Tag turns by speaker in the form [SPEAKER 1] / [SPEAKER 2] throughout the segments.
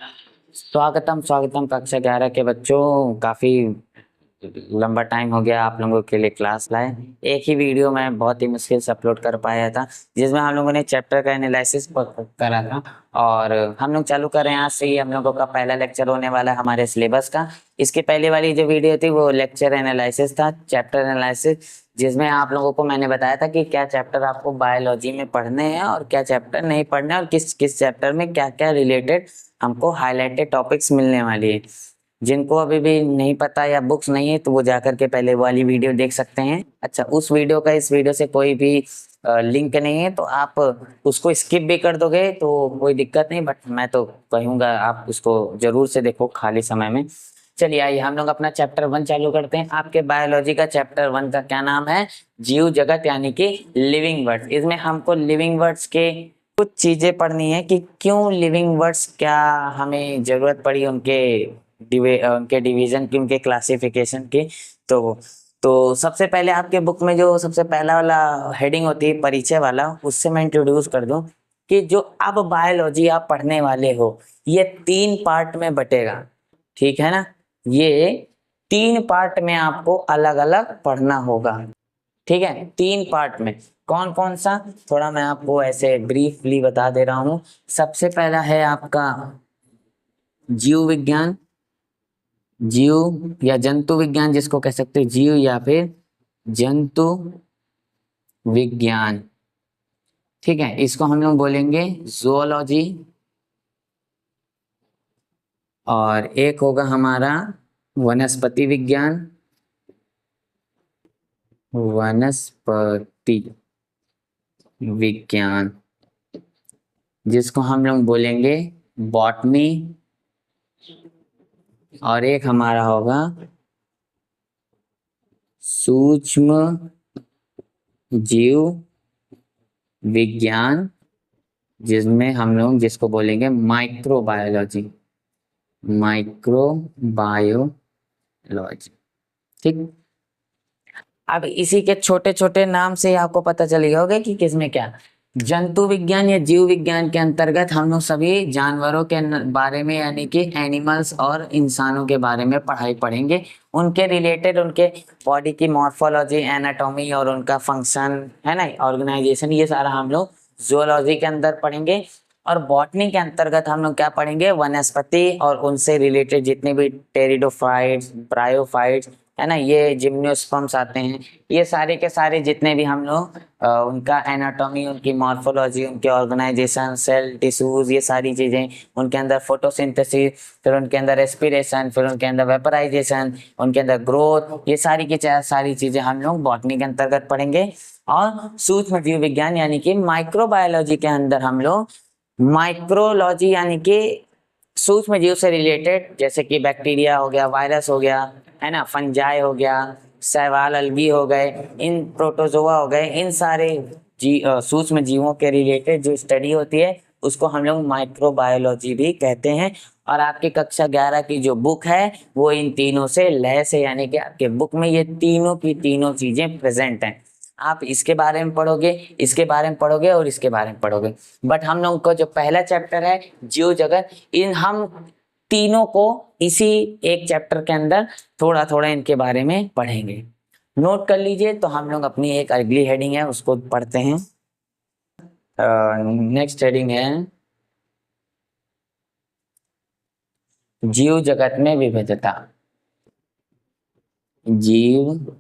[SPEAKER 1] स्वागतम स्वागतम कक्षा 11 के बच्चों। काफी लंबा टाइम हो गया आप लोगों के लिए क्लास लाए। एक ही वीडियो मैं बहुत ही मुश्किल से अपलोड कर पाया था, जिसमें हम लोगों ने चैप्टर का एनालिसिस करा था। और हम लोग चालू कर रहे हैं आज से ही। हम लोगों का पहला लेक्चर होने वाला है हमारे सिलेबस का। इसके पहले वाली जो वीडियो थी वो लेक्चर एनालिसिस था, चैप्टर एनालिसिस, जिसमें आप लोगों को मैंने बताया था कि क्या चैप्टर आपको बायोलॉजी में पढ़ने हैं और क्या चैप्टर नहीं पढ़ने, और किस किस चैप्टर में क्या क्या रिलेटेड हमको हाईलाइटेड टॉपिक्स मिलने वाली है। जिनको अभी भी नहीं पता या बुक्स नहीं है तो वो जाकर के पहले वाली वीडियो देख सकते हैं। अच्छा, उस वीडियो का इस वीडियो से कोई भी लिंक नहीं है तो आप उसको स्किप भी कर दोगे तो कोई दिक्कत नहीं, बट मैं तो कहूँगा आप उसको जरूर से देखो खाली समय में। चलिए आइए हम लोग अपना चैप्टर 1 चालू करते हैं। आपके बायोलॉजी का चैप्टर 1 का क्या नाम है? जीव जगत यानी कि लिविंग वर्ड्स। इसमें हमको लिविंग वर्ड्स के कुछ चीजें पढ़नी है कि क्यों लिविंग वर्ड्स, क्या हमें जरूरत पड़ी उनके डिवीजन की, उनके क्लासिफिकेशन की। तो सबसे पहले आपके बुक में जो सबसे पहला वाला हेडिंग होती है परिचय वाला, उससे मैं इंट्रोड्यूस कर दूं कि जो अब बायोलॉजी आप पढ़ने वाले हो ये 3 पार्ट में बटेगा। ठीक है ना? ये 3 पार्ट में आपको अलग अलग पढ़ना होगा। ठीक है, 3 पार्ट में। कौन कौन सा, थोड़ा मैं आपको ऐसे ब्रीफली बता दे रहा हूँ। सबसे पहला है आपका जीव विज्ञान, जीव या जंतु विज्ञान जिसको कह सकते हैं, जीव या फिर जंतु विज्ञान। ठीक है, इसको हम लोग बोलेंगे जूलॉजी। और एक होगा हमारा वनस्पति विज्ञान, वनस्पति विज्ञान जिसको हम लोग बोलेंगे बॉटनी। और एक हमारा होगा सूक्ष्म जीव विज्ञान, जिसमें हम लोग जिसको बोलेंगे माइक्रोबायोलॉजी, माइक्रोबायोलॉजी। ठीक, अब इसी के छोटे छोटे नाम से आपको पता चल गया होगा कि किसमें क्या। जंतु विज्ञान या जीव विज्ञान के अंतर्गत हम लोग सभी जानवरों के बारे में यानी कि एनिमल्स और इंसानों के बारे में पढ़ाई पढ़ेंगे। उनके रिलेटेड उनके बॉडी की मॉर्फोलॉजी, एनाटॉमी और उनका फंक्शन है ना, ऑर्गेनाइजेशन, ये सारा हम लोग जूलॉजी के अंदर पढ़ेंगे। और बॉटनी के अंतर्गत हम लोग क्या पढ़ेंगे? वनस्पति और उनसे रिलेटेड जितने भी टेरिडोफाइट्स, ब्रायोफाइट्स है ना, ये जिम्नोस्पर्म्स आते हैं, ये सारे के सारे जितने भी हम लोग उनका एनाटॉमी, उनकी मॉर्फोलॉजी, उनके ऑर्गेनाइजेशन, सेल टिश्यूज, ये सारी चीजें, उनके अंदर फोटोसिंथेसिस, फिर उनके अंदर रेस्पिरेशन, फिर उनके अंदर वेपराइजेशन, उनके अंदर ग्रोथ, ये सारी की सारी चीजें हम लोग बॉटनी के अंतर्गत पढ़ेंगे। और सूक्ष्म जीव विज्ञान यानी कि माइक्रोबायोलॉजी के अंदर हम लोग माइक्रोलॉजी यानी कि सूक्ष्म जीव से रिलेटेड, जैसे कि बैक्टीरिया हो गया, वायरस हो गया, है ना, फंजाई हो गया, शैवाल, अलगी हो गए, इन प्रोटोजोआ हो गए, इन सारे सूक्ष्म जीवों के रिलेटेड जो स्टडी होती है उसको हम लोग माइक्रोबायोलॉजी भी कहते हैं। और आपकी कक्षा 11 की जो बुक है वो इन तीनों से लैस है, यानी कि आपके बुक में ये तीनों की तीनों चीजें प्रेजेंट हैं। आप इसके बारे में पढ़ोगे, इसके बारे में पढ़ोगे और इसके बारे में पढ़ोगे। बट हम लोग का जो पहला चैप्टर है जीव जगत, इन हम तीनों को इसी एक चैप्टर के अंदर थोड़ा थोड़ा इनके बारे में पढ़ेंगे। नोट कर लीजिए। तो हम लोग अपनी एक अगली हेडिंग है उसको पढ़ते हैं। नेक्स्ट हेडिंग है जीव जगत में विविधता। जीव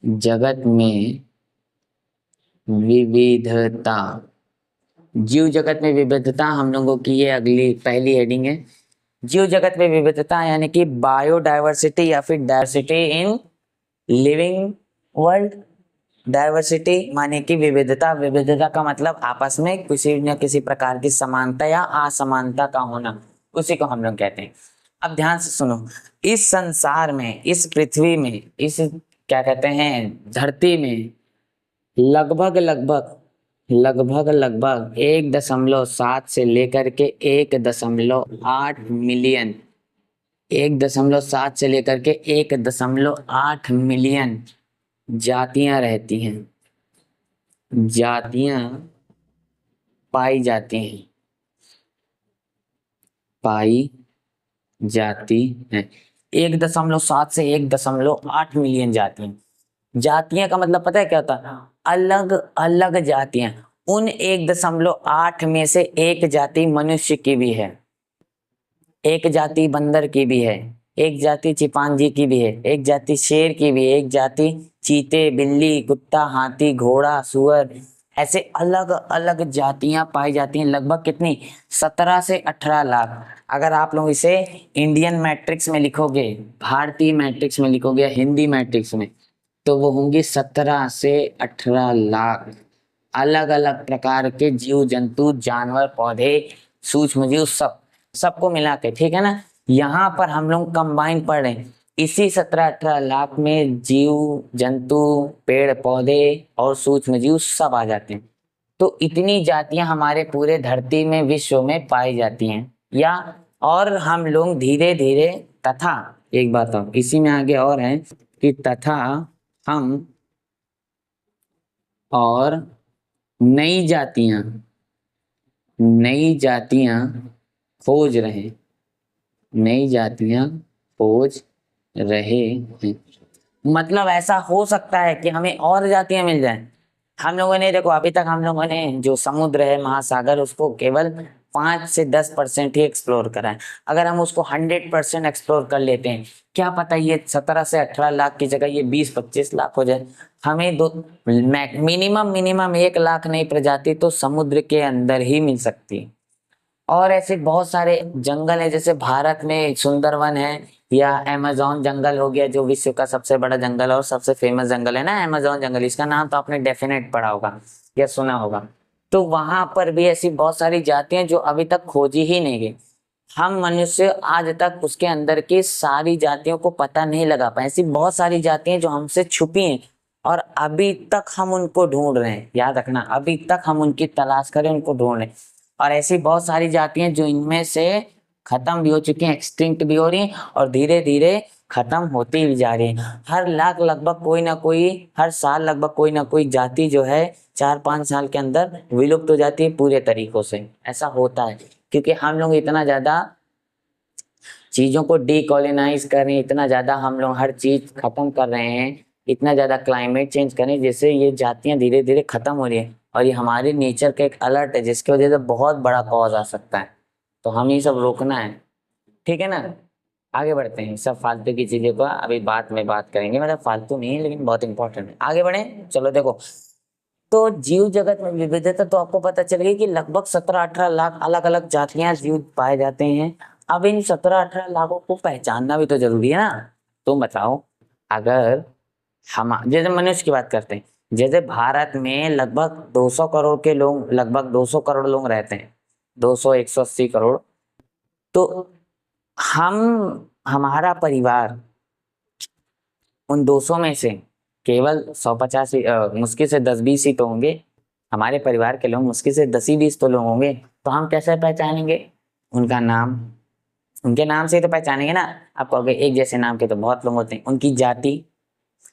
[SPEAKER 1] जगत में विविधता, जीव जगत में विविधता हम लोगों की ये अगली पहली हेडिंग है। जीव जगत में विविधता यानी कि बायोडाइवर्सिटी या फिर diversity in living world. Diversity माने कि विविधता, विविधता का मतलब आपस में किसी न किसी प्रकार की समानता या असमानता का होना, उसी को हम लोग कहते हैं। अब ध्यान से सुनो, इस संसार में, इस पृथ्वी में, इस क्या कहते हैं धरती में लगभग लगभग लगभग लगभग 1.7 से लेकर के 1.8 मिलियन, 1.7 से लेकर के 1.8 मिलियन जातियां रहती हैं, जातियां पाई जाती हैं। पाई जाती हैं। 1.7 से 1.8 मिलियन जातियां। जातियां का मतलब पता है क्या होता है? अलग अलग जातियां। उन 1.8 में से एक जाति मनुष्य की भी है, एक जाति बंदर की भी है, एक जाति चिंपांजी की भी है, एक जाति शेर की भी है, एक जाति चीते, बिल्ली, कुत्ता, हाथी, घोड़ा, सुअर, ऐसे अलग अलग जातियां पाई जाती हैं। लगभग कितनी? 17 से 18 लाख। अगर आप लोग इसे इंडियन मैट्रिक्स में लिखोगे, भारतीय मैट्रिक्स में लिखोगे, हिंदी मैट्रिक्स में, तो वो होंगी 17 से 18 लाख अलग अलग प्रकार के जीव जंतु, जानवर, पौधे, सूक्ष्म जीव, सबको मिला के, ठीक है ना। यहाँ पर हम लोग कंबाइन पढ़ रहे हैं। इसी 17-18 लाख में जीव जंतु, पेड़ पौधे और सूक्ष्म जीव सब आ जाते हैं। तो इतनी जातियां हमारे पूरे धरती में, विश्व में पाई जाती हैं। या और हम लोग धीरे धीरे, तथा एक बात और इसी में आगे और है कि तथा हम और नई जातियां खोज रहे, नई जातियां खोज रहे हैं। मतलब ऐसा हो सकता है कि हमें और जातियां मिल जाएं। हम लोगों ने देखो, अभी तक हम लोगों ने जो समुद्र है, महासागर, उसको केवल 5 से 10% ही एक्सप्लोर करा है। अगर हम उसको 100% एक्सप्लोर कर लेते हैं, क्या पता ये 17 से 18 लाख की जगह ये 20-25 लाख हो जाए। हमें दो मिनिमम 1 लाख नई प्रजाति तो समुद्र के अंदर ही मिल सकती है। और ऐसे बहुत सारे जंगल है, जैसे भारत में सुंदरवन है, या अमेज़न जंगल हो गया, जो विश्व का सबसे बड़ा जंगल है और सबसे फेमस जंगल है ना, अमेज़न जंगल। इसका नाम तो आपने डेफिनेट पढ़ा होगा या सुना होगा। तो वहां पर भी ऐसी बहुत सारी जातियां जो अभी तक खोजी ही नहीं गई। हम मनुष्य आज तक उसके अंदर की सारी जातियों को पता नहीं लगा पाए। ऐसी बहुत सारी जातियां जो हमसे छुपी हैं और अभी तक हम उनको ढूंढ रहे हैं। याद रखना, अभी तक हम उनकी तलाश करें, उनको ढूंढ रहे हैं। और ऐसी बहुत सारी जातियां जो इनमें से खत्म भी हो चुकी हैं, एक्सटिंक्ट भी हो रही हैं और धीरे धीरे खत्म होती भी जा रही है। हर लाख लगभग कोई ना कोई, हर साल लगभग कोई ना कोई जाति जो है 4-5 साल के अंदर विलुप्त हो जाती है पूरे तरीकों से। ऐसा होता है क्योंकि हम लोग इतना ज्यादा चीजों को डीकोलोनाइज कर रहे हैं, इतना ज्यादा हम लोग हर चीज खत्म कर रहे हैं, इतना ज्यादा क्लाइमेट चेंज कर रहे हैं, जिससे ये जातियां धीरे धीरे खत्म हो रही है। और ये हमारे नेचर का एक अलर्ट है, जिसकी वजह से बहुत बड़ा कॉज आ सकता है। तो हम ये सब रोकना है, ठीक है ना। आगे बढ़ते हैं, सब फालतू की चीजें को अभी बाद में बात करेंगे, मतलब फालतू नहीं है लेकिन बहुत इंपॉर्टेंट है। आगे बढ़े, चलो देखो। तो जीव जगत में विविधता तो आपको पता चल गई कि लगभग 17-18 लाख अलग अलग जातियां जीव पाए जाते हैं। अब इन 17-18 लाखों को पहचानना भी तो जरूरी है ना। तुम बताओ, अगर हम जैसे मनुष्य की बात करते हैं, जैसे भारत में लगभग 200 करोड़ के लोग, लगभग 200 करोड़ लोग रहते हैं, 200-180 करोड़। तो हमारा परिवार उन 200 में से केवल 150 मुश्किल से 10-20 ही तो होंगे। हमारे परिवार के लोग मुश्किल से 10-20 तो लोग होंगे। तो हम कैसे पहचानेंगे? उनका नाम, उनके नाम से ही तो पहचानेंगे ना। आप कहोगे एक जैसे नाम के तो बहुत लोग होते हैं। उनकी जाति,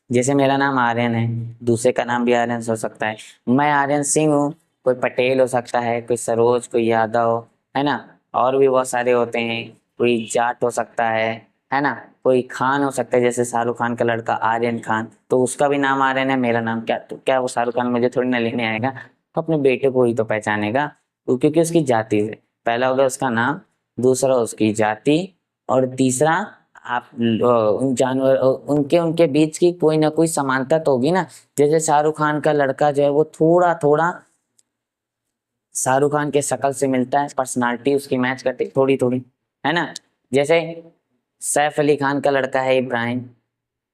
[SPEAKER 1] जैसे मेरा नाम आर्यन है, दूसरे का नाम भी आर्यन हो सकता है। मैं आर्यन सिंह हूँ, कोई पटेल हो सकता है, कोई सरोज, कोई यादव, है ना। और भी बहुत सारे होते हैं, कोई जाट हो सकता है ना। कोई खान हो सकता है, जैसे शाहरुख खान का लड़का आर्यन खान, तो उसका भी नाम आर्यन है, मेरा नाम क्या, तो क्या वो शाहरुख खान मुझे थोड़ी ना लेने आएगा। तो अपने बेटे को ही तो पहचानेगा, क्योंकि उसकी जाति से। पहला होगा उसका नाम, दूसरा उसकी जाति, और तीसरा आप उन जानवर, उनके उनके बीच की कोई ना कोई समानता तो होगी ना। जैसे शाहरुख खान का लड़का जो है वो थोड़ा थोड़ा शाहरुख खान के शक्ल से मिलता है, पर्सनालिटी उसकी मैच करती थोड़ी थोड़ी, है ना। जैसे सैफ अली खान का लड़का है इब्राहिम,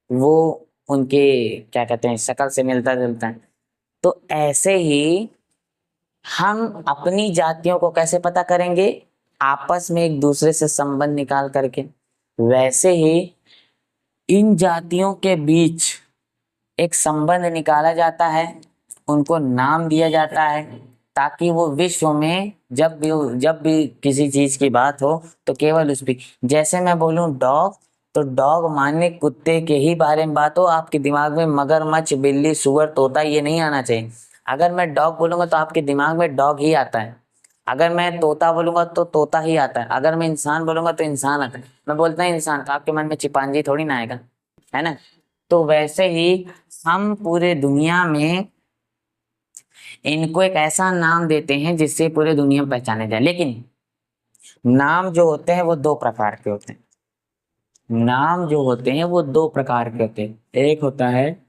[SPEAKER 1] वो उनके क्या कहते हैं, शक्ल से मिलता जुलता है। तो ऐसे ही हम अपनी जातियों को कैसे पता करेंगे? आपस में एक दूसरे से संबंध निकाल करके। वैसे ही इन जातियों के बीच एक संबंध निकाला जाता है, उनको नाम दिया जाता है, ताकि वो विश्व में जब भी किसी चीज की बात हो तो केवल उस भी, जैसे मैं बोलूं डॉग, तो डॉग माने कुत्ते के ही बारे में बात हो, आपके दिमाग में मगरमच्छ, बिल्ली, सुअर, तोता ये नहीं आना चाहिए। अगर मैं डॉग बोलूंगा तो आपके दिमाग में डॉग ही आता है। अगर मैं तोता बोलूंगा तो तोता ही आता है, अगर मैं इंसान बोलूंगा तो इंसान आता है। मैं बोलता हूँ इंसान तो आपके मन में चिंपांजी थोड़ी ना आएगा, है ना। तो वैसे ही हम पूरे दुनिया में इनको एक ऐसा नाम देते हैं जिससे पूरे दुनिया में पहचाने जाए। लेकिन नाम जो होते हैं वो दो प्रकार के होते हैं। नाम जो होते हैं वो दो प्रकार के होते हैं। एक होता है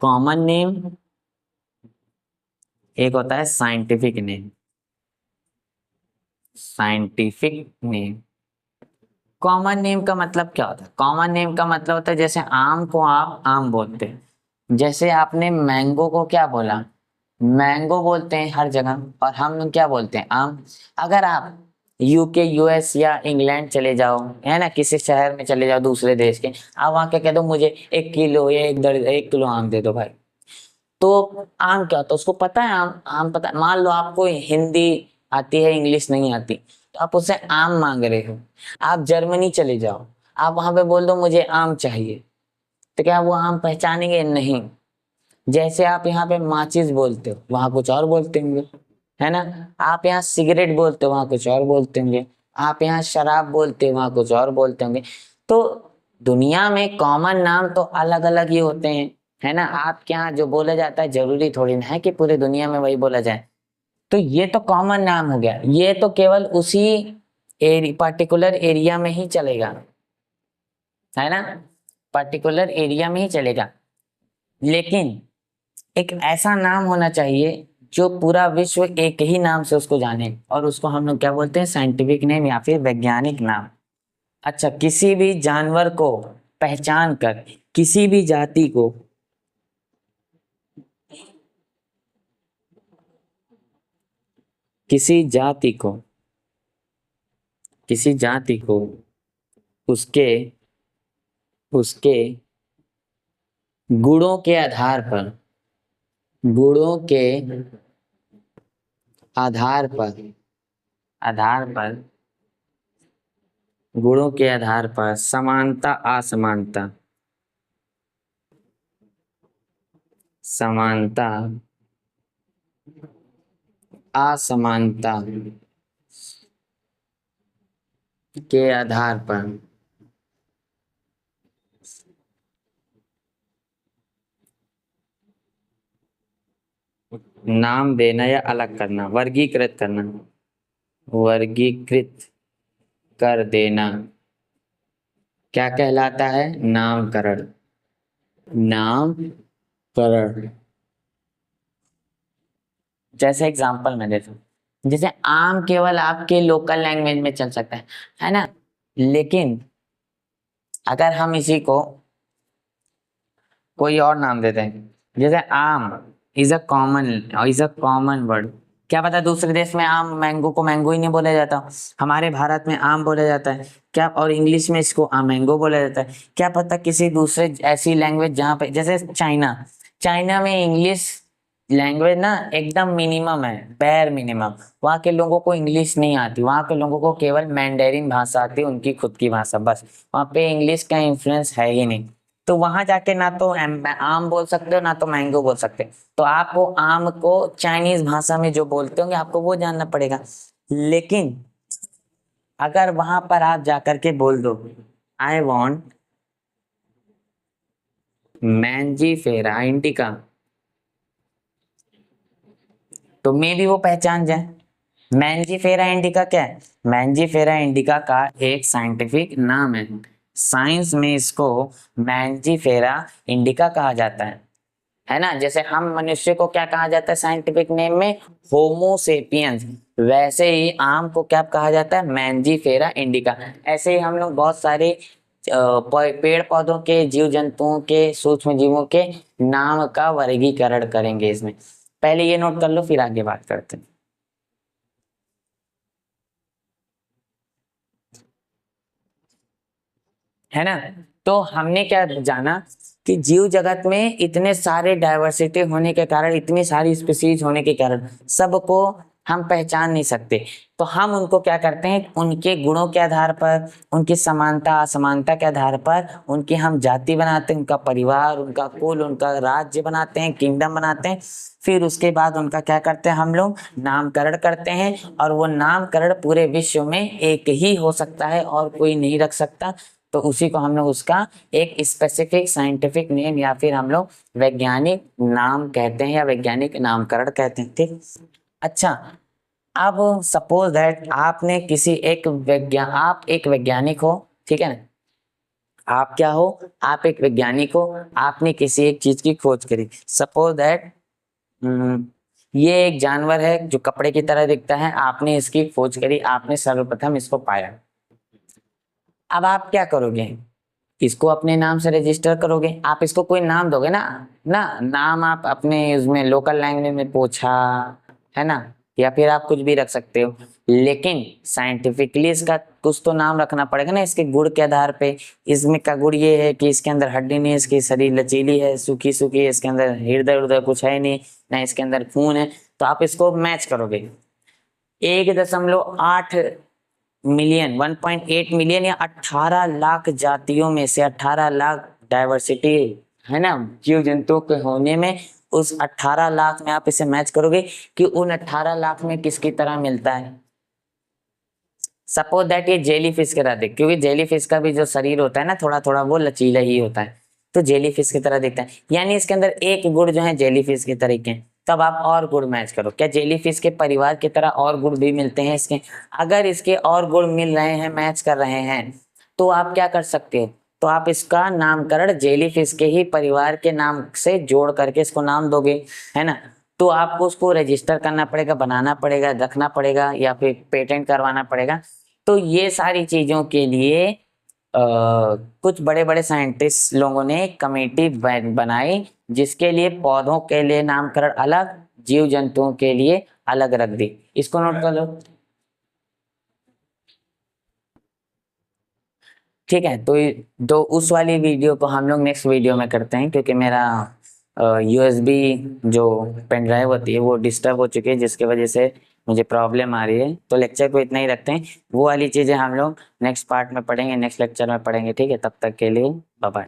[SPEAKER 1] कॉमन नेम, एक होता है scientific name. Scientific name, common name का मतलब क्या होता है? कॉमन नेम का मतलब होता है जैसे आम को आप आम बोलते हैं, जैसे आपने मैंगो को क्या बोला, मैंगो बोलते हैं हर जगह, और हम लोग क्या बोलते हैं, आम। अगर आप यूके, यूएस या इंग्लैंड चले जाओ, है ना, किसी शहर में चले जाओ दूसरे देश के, आप वहां के कह दो मुझे 1 किलो या 1 किलो आम दे दो भाई, तो आम क्या होता है उसको पता है, आम आम पता है। मान लो आपको हिंदी आती है, इंग्लिश नहीं आती, तो आप उससे आम मांग रहे हो। आप जर्मनी चले जाओ, आप वहां पे बोल दो मुझे आम चाहिए, तो क्या वो आम पहचानेंगे? नहीं। जैसे आप यहाँ पे माचिस बोलते हो, वहां कुछ और बोलते होंगे, है ना। आप यहाँ सिगरेट बोलते हो, वहां कुछ और बोलते होंगे। आप यहाँ शराब बोलते हो, वहां कुछ और बोलते होंगे। तो दुनिया में कॉमन नाम तो अलग अलग ही होते हैं, है ना। आपके यहाँ जो बोला जाता है जरूरी थोड़ी ना है कि पूरी दुनिया में वही बोला जाए। तो ये तो कॉमन नाम हो गया, ये तो केवल उसी पर्टिकुलर एरिया में ही चलेगा, है ना, पर्टिकुलर एरिया में ही चलेगा। लेकिन एक ऐसा नाम होना चाहिए जो पूरा विश्व एक ही नाम से उसको जाने, और उसको हम लोग क्या बोलते हैं, साइंटिफिक नेम या फिर वैज्ञानिक नाम। अच्छा, किसी भी जानवर को पहचान कर, किसी भी जाति को, किसी जाति को, किसी जाति को उसके उसके गुणों के आधार पर, गुणों के आधार पर, आधार पर, गुणों के आधार पर समानता असमानता, समानता असमानता के आधार पर नाम देना या अलग करना, वर्गीकृत करना, वर्गीकृत कर देना, क्या कहलाता है? नामकरण, नामकरण। जैसे एग्जांपल मैं देता हूँ, जैसे आम केवल आपके लोकल लैंग्वेज में चल सकता है ना। लेकिन अगर हम इसी को कोई और नाम देते हैं, जैसे आम इज अ कॉमन वर्ड, क्या पता दूसरे देश में आम, मैंगो को मैंगो ही नहीं बोला जाता, हमारे भारत में आम बोला जाता है क्या, और इंग्लिश में इसको मैंगो बोला जाता है। क्या पता किसी दूसरे ऐसी लैंग्वेज जहाँ पे, जैसे चाइना, चाइना में इंग्लिश लैंग्वेज ना एकदम मिनिमम है, बेयर मिनिमम। वहाँ के लोगों को इंग्लिश नहीं आती, वहाँ के लोगों को केवल मैंडेरिन भाषा आती है, उनकी खुद की भाषा, बस। वहाँ पे इंग्लिश का इन्फ्लुएंस है ही नहीं। तो वहां जाके ना तो आम बोल सकते हो, ना तो मैंगो बोल सकते हो। तो आपको आम को चाइनीज भाषा में जो बोलते होंगे आपको वो जानना पड़ेगा। लेकिन अगर वहां पर आप जाकर के बोल दो आई वॉन्ट मैंजीफेरा इंडिका, तो मे भी वो पहचान जाए। मैंजीफेरा इंडिका क्या है? मैंजीफेरा इंडिका का एक साइंटिफिक नाम है, साइंस में इसको मैंजीफेरा इंडिका कहा जाता है ना। जैसे हम मनुष्य को क्या कहा जाता है साइंटिफिक नेम में? होमो सेपियंस। वैसे ही आम को क्या कहा जाता है? Mangifera indica. ऐसे ही हम लोग बहुत सारे पेड़ पौधों के, जीव जंतुओं के, सूक्ष्म जीवों के नाम का वर्गीकरण करेंगे इसमें। पहले ये नोट कर लो, फिर आगे बात करते हैं, है ना। तो हमने क्या जाना कि जीव जगत में इतने सारे डाइवर्सिटी होने के कारण, इतनी सारी स्पीसीज होने के कारण, सबको हम पहचान नहीं सकते। तो हम उनको क्या करते हैं, उनके गुणों के आधार पर, उनकी समानता असमानता के आधार पर उनकी हम जाति बनाते हैं, उनका परिवार, उनका कुल, उनका राज्य बनाते हैं, किंगडम बनाते हैं। फिर उसके बाद उनका क्या करते हैं हम लोग, नामकरण करते हैं। और वो नामकरण पूरे विश्व में एक ही हो सकता है और कोई नहीं रख सकता। तो उसी को हम लोग उसका एक स्पेसिफिक साइंटिफिक नेम या फिर हम लोग वैज्ञानिक नाम कहते हैं या वैज्ञानिक नामकरण कहते हैं। ठीक। अच्छा, अब सपोज दैट आपने किसी आप एक वैज्ञानिक हो, ठीक है ना। आप क्या हो, आप एक वैज्ञानिक हो, आपने किसी एक चीज की खोज करी। सपोज दैट ये एक जानवर है जो कपड़े की तरह दिखता है, आपने इसकी खोज करी, आपने सर्वप्रथम इसको पाया। अब आप क्या करोगे, इसको अपने नाम से रजिस्टर करोगे। आप इसको कोई नाम दोगे ना, नाम आप अपने उसमें लोकल लैंग्वेज में पूछा, है ना, या फिर आप कुछ भी रख सकते हो। लेकिन साइंटिफिकली इसका कुछ तो नाम रखना पड़ेगा ना, इसके गुण के आधार पे। इसमें का गुण ये है कि इसके अंदर हड्डी नहीं है, इसकी शरीर लचीली है, सूखी सूखी है, इसके अंदर हृदय उर्दय कुछ है नहीं, ना इसके अंदर खून है। तो आप इसको मैच करोगे। 1.8 मिलियन, 1.8 मिलियन या 18 लाख जातियों में से 18 लाख डाइवर्सिटी है ना जीव जंतुओं के होने में, उस 18 लाख में आप इसे मैच करोगे कि उन 18 लाख में किसकी तरह मिलता है। सपोज दैट ये जेली फिश की तरह दिख, क्योंकि जेली फिश का भी जो शरीर होता है ना थोड़ा थोड़ा वो लचीला ही होता है, तो जेली फिश की तरह दिखता है। यानी इसके अंदर एक गुण जो है जेली फिश के तरीके हैं। तब आप और गुण मैच करो, क्या जेली फिश के परिवार की तरह और गुण भी मिलते हैं इसके। अगर इसके और गुण मिल रहे हैं, मैच कर रहे हैं, तो आप क्या कर सकते हो, तो आप इसका नामकरण जेली फिश के ही परिवार के नाम से जोड़ करके इसको नाम दोगे, है ना। तो आपको उसको रजिस्टर करना पड़ेगा, बनाना पड़ेगा, रखना पड़ेगा, या फिर पेटेंट करवाना पड़ेगा। तो ये सारी चीजों के लिए कुछ बड़े बड़े साइंटिस्ट लोगों ने एक कमेटी बनाई, जिसके लिए पौधों के लिए नामकरण अलग, जीव जंतुओं के लिए अलग रख दी। इसको नोट कर लो। ठीक है, तो उस वाली वीडियो को हम लोग नेक्स्ट वीडियो में करते हैं, क्योंकि मेरा यूएसबी जो पेन ड्राइव होती है वो डिस्टर्ब हो चुकी है, जिसकी वजह से मुझे प्रॉब्लम आ रही है। तो लेक्चर को इतना ही रखते हैं, वो वाली चीज़ें हम लोग नेक्स्ट पार्ट में पढ़ेंगे, नेक्स्ट लेक्चर में पढ़ेंगे। ठीक है, तब तक के लिए बाय बाय।